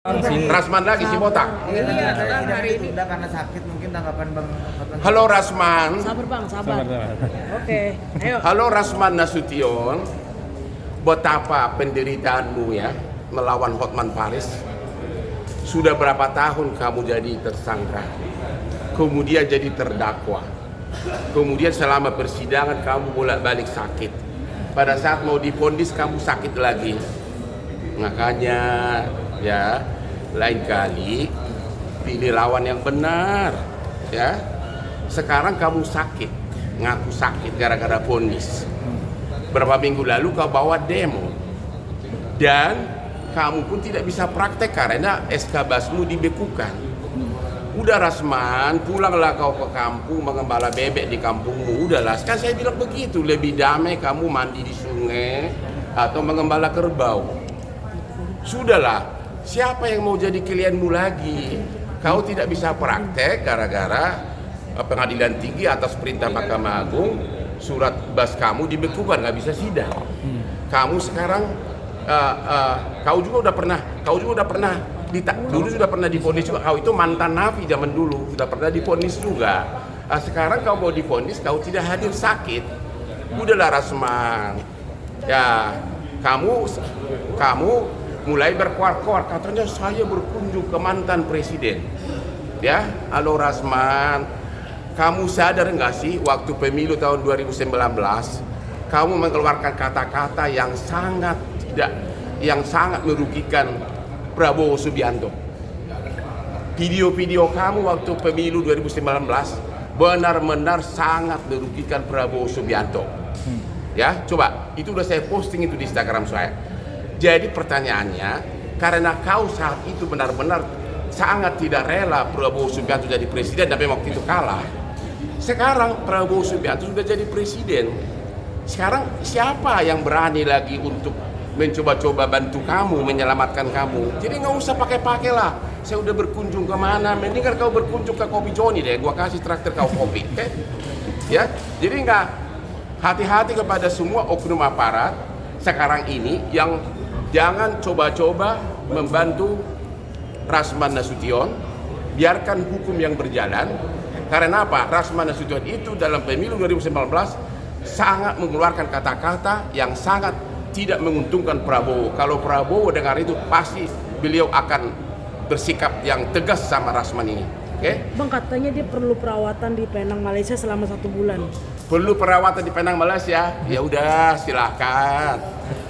Rasman lagi si botak. Iya, hari ini ditunda karena sakit, mungkin tanggapan Bang Hotman. Halo Rasman. Sabar bang, sabar. Oke, ayo. Halo Rasman Nasution. Betapa penderitaanmu ya melawan Hotman Paris. Sudah berapa tahun kamu jadi tersangka, kemudian jadi terdakwa, kemudian selama persidangan kamu bolak-balik sakit. Pada saat mau divonis kamu sakit lagi. Makanya ya, lain kali pilih lawan yang benar ya. Sekarang kamu sakit, ngaku sakit gara-gara vonis. Berapa minggu lalu kau bawa demo dan kamu pun tidak bisa praktek karena SK Basmu dibekukan. Udah Rasman, pulanglah kau ke kampung mengembala bebek di kampungmu. Udahlah, kan saya bilang begitu, lebih damai kamu mandi di sungai atau mengembala kerbau. Sudahlah, siapa yang mau jadi klienmu lagi? Kau tidak bisa praktek gara-gara pengadilan tinggi atas perintah Mahkamah Agung surat bas kamu dibekukan, nggak bisa sidang. Kamu sekarang kau juga udah pernah dulu sudah pernah divonis juga. Kau itu mantan napi zaman dulu, sudah pernah divonis juga. Sekarang kau mau divonis, kau tidak hadir sakit. Udahlah Rasman. Ya, kamu mulai berkuar-kuar katanya saya berkunjung ke mantan presiden. Ya, halo Rasman, kamu sadar nggak sih waktu pemilu tahun 2019 kamu mengeluarkan kata-kata yang sangat merugikan Prabowo Subianto. Video-video kamu waktu pemilu 2019 benar-benar sangat merugikan Prabowo Subianto. Ya, coba itu udah saya posting itu di Instagram saya. Jadi pertanyaannya, karena kau saat itu benar-benar sangat tidak rela Prabowo Subianto jadi presiden dan memang waktu itu kalah. Sekarang Prabowo Subianto sudah jadi presiden. Sekarang siapa yang berani lagi untuk mencoba-coba bantu kamu, menyelamatkan kamu? Jadi nggak usah pakai-pakai lah. Saya udah berkunjung kemana, mendingan kau berkunjung ke Kopi Joni deh, gua kasih traktir kau kopi. Ya, jadi nggak, hati-hati kepada semua oknum aparat sekarang ini yang jangan coba-coba membantu Rasman Nasution. Biarkan hukum yang berjalan. Karena apa? Rasman Nasution itu dalam pemilu 2019 sangat mengeluarkan kata-kata yang sangat tidak menguntungkan Prabowo. Kalau Prabowo dengar itu pasti beliau akan bersikap yang tegas sama Rasman ini. Oke? Bang, katanya dia perlu perawatan di Penang, Malaysia selama 1 bulan. Perlu perawatan di Penang, Malaysia? Ya udah, silahkan.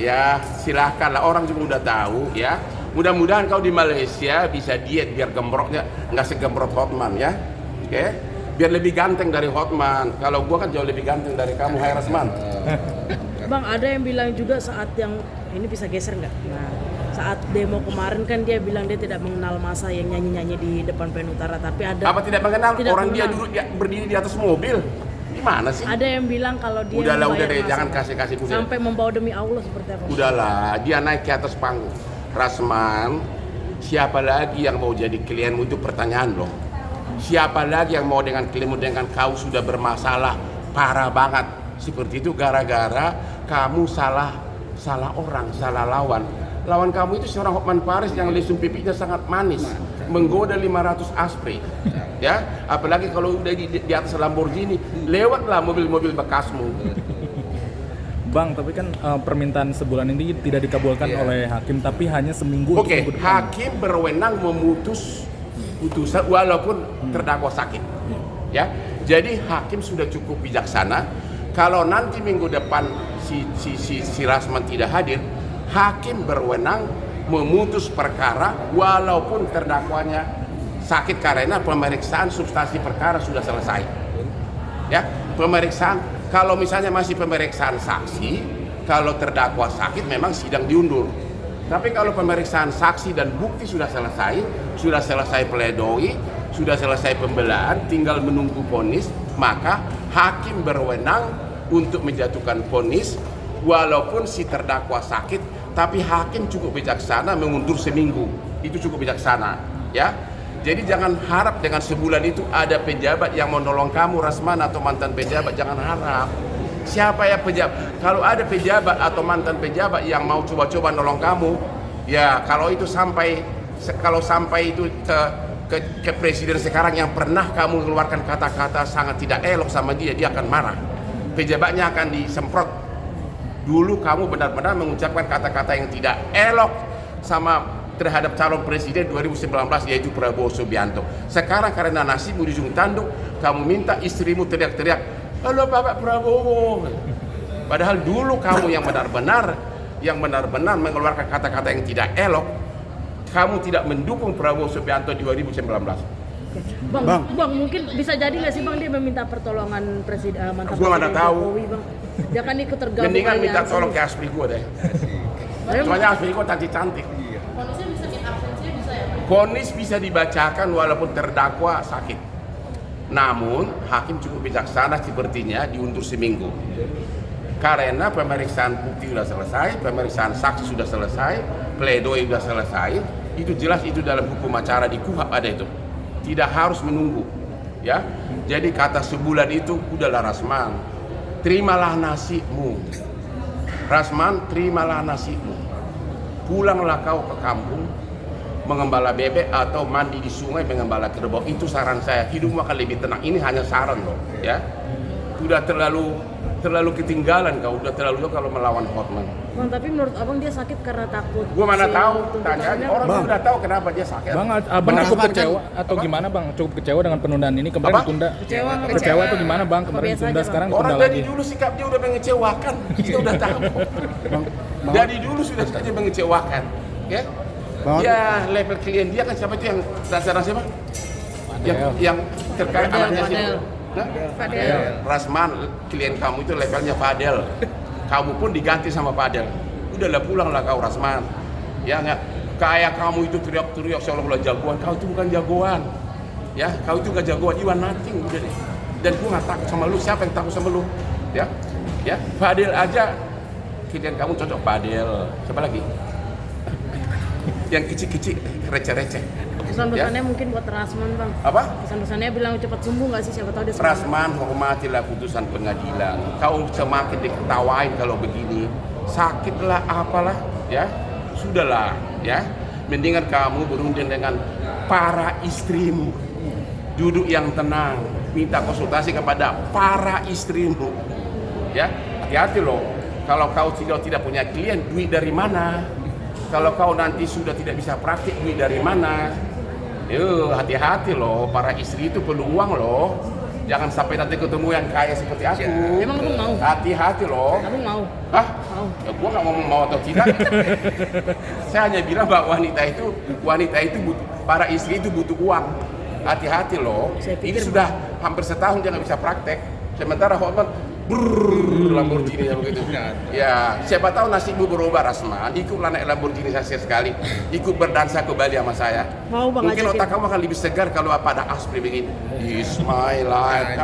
Ya, silahkan lah. Orang juga udah tahu ya. Mudah-mudahan kau di Malaysia bisa diet biar gembroknya nggak segembrot Hotman ya. Oke? Biar lebih ganteng dari Hotman. Kalau gua kan jauh lebih ganteng dari kamu, hai Rasman. Bang, ada yang bilang juga saat yang ini bisa geser nggak? Nah, saat demo kemarin kan dia bilang dia tidak mengenal masa yang nyanyi-nyanyi di depan PN Utara, tapi ada. Apa tidak mengenal? Tidak Orang mengenal. dia duduk berdiri di atas mobil. Gimana sih? Ada yang bilang kalau dia udah membayar deh, masa. jangan kasih punya. Sampai membawa demi Allah seperti apa? Udahlah, dia naik ke atas panggung. Rasman, siapa lagi yang mau jadi klienmu itu pertanyaan loh. Siapa lagi yang mau dengan klienmu dengan kau sudah bermasalah parah banget seperti itu gara-gara kamu salah orang, salah lawan. Lawan kamu itu seorang Hotman Paris yang lesung pipinya sangat manis, menggoda 500 aspri. Ya, apalagi kalau udah di atas Lamborghini, lewatlah mobil-mobil bekasmu. Bang, tapi kan permintaan sebulan ini tidak dikabulkan oleh hakim, tapi hanya seminggu. Oke, hakim berwenang memutus putusan walaupun terdakwa sakit. Ya, jadi hakim sudah cukup bijaksana. Kalau nanti minggu depan si Rasman tidak hadir, hakim berwenang memutus perkara walaupun terdakwanya sakit karena pemeriksaan substansi perkara sudah selesai. Ya, pemeriksaan kalau misalnya masih pemeriksaan saksi, kalau terdakwa sakit memang sidang diundur. Tapi kalau pemeriksaan saksi dan bukti sudah selesai pledoi, sudah selesai pembelaan, tinggal menunggu vonis, maka hakim berwenang untuk menjatuhkan vonis walaupun si terdakwa sakit, tapi hakim cukup bijaksana mengundur seminggu. Itu cukup bijaksana, ya. Jadi jangan harap dengan sebulan itu ada pejabat yang menolong kamu, Rasman, atau mantan pejabat, jangan harap. Siapa ya pejabat? Kalau ada pejabat atau mantan pejabat yang mau coba-coba nolong kamu, ya kalau itu sampai kalau sampai itu ke presiden sekarang yang pernah kamu mengeluarkan kata-kata sangat tidak elok sama dia akan marah. Pejabatnya akan disemprot. Dulu kamu benar-benar mengucapkan kata-kata yang tidak elok terhadap calon presiden 2019 yaitu Prabowo Subianto. Sekarang karena nasibmu di ujung tanduk, kamu minta istrimu teriak-teriak, "Halo Bapak Prabowo." Padahal dulu kamu yang benar-benar mengeluarkan kata-kata yang tidak elok, kamu tidak mendukung Prabowo Subianto di 2019. Bang, mungkin bisa jadi nggak sih Bang dia meminta pertolongan mantan Gua mana presiden tahu. Jokowi Bang? Dia kan ikut tergabung. Mendingan minta aliansi. tolong ke Aspri gue deh. Soalnya Aspri gue cantik-cantik. Kondisinya bisa absensinya bisa ya Bang? Vonis bisa dibacakan walaupun terdakwa sakit. Namun hakim cukup bijaksana sepertinya diundur seminggu. Karena pemeriksaan bukti sudah selesai, pemeriksaan saksi sudah selesai, pledoi sudah selesai. Itu jelas itu dalam hukum acara di KUHP ada itu. Tidak harus menunggu, ya. Jadi kata sebulan itu udahlah Rasman, terimalah nasibmu. Rasman, terimalah nasibmu. Pulanglah kau ke kampung, mengembala bebek atau mandi di sungai mengembala kerbau. Itu saran saya. Hidupmu akan lebih tenang. Ini hanya saran loh, ya. Sudah terlalu ketinggalan kau, udah terlalu kalau melawan Hotman. Bang, tapi menurut Abang dia sakit karena takut. Gua mana tahu, tuntutannya tanya aja. Orang Bang. udah tahu kenapa dia sakit. Bang, abang Benar, cukup Bang, kecewa kan? atau Apa? gimana Bang? Cukup kecewa dengan penundaan ini kemarin Apa? ditunda. Kecewa Atau gimana Bang? Kemarin biasa ditunda aja, sekarang Orang ditunda dari lagi. dulu sikapnya udah mengecewakan, kita udah tahu. Dari dulu sudah saja mengecewakan, ya. Bang. Ya level klien dia kan siapa itu yang siapa? Yang terkait Fadel, anaknya Fadel. siapa? Hah? Fadel. Rasman, klien kamu itu levelnya Fadel. Kamu pun diganti sama Fadel. Udahlah pulanglah kau Rasman. Ya nggak? Kayak kamu itu teriak-teriak seolah-olah jagoan. Kau itu bukan jagoan. Ya, kau itu gak jagoan. You are nothing. Udah deh. Dan gua nggak takut sama lu. Siapa yang takut sama lu? Ya, ya. Fadel aja. Klien kamu cocok Fadel. Siapa lagi? Yang kecil-kecil, receh-receh. Pesan-pesannya mungkin buat Rasman Bang. Apa? Pesan-pesannya bilang cepat sembuh nggak sih? Siapa tahu dia sembuh. Rasman, hormatilah putusan pengadilan. Kau semakin diketawain kalau begini, sakitlah apalah, ya. Sudahlah, ya. Mendingan kamu berunding dengan para istrimu. Duduk yang tenang, minta konsultasi kepada para istrimu. Ya, hati-hati loh. Kalau kau tidak punya klien, duit dari mana? Kalau kau nanti sudah tidak bisa praktik, duit dari mana? Hati-hati loh, para istri itu perlu uang loh. Jangan sampai nanti ketemu yang kaya seperti aku. Emang Abang mau? Hati-hati loh. Abang mau? Hah? Mau. Ya, gua nggak ngomong mau atau tidak. Saya hanya bilang bahwa wanita itu para istri itu butuh uang. Hati-hati loh. Saya Ini pikir- sudah hampir setahun dia nggak bisa praktek. Sementara Hotman Lamborghini ya begitu. Ya, siapa tahu nasibmu berubah Rasman. Ikutlah naik Lamborghini saya sekali. Ikut berdansa kembali sama saya. Mau Bang Mungkin ajakin. otak kamu akan lebih segar kalau ada Aspri begini. It's my life.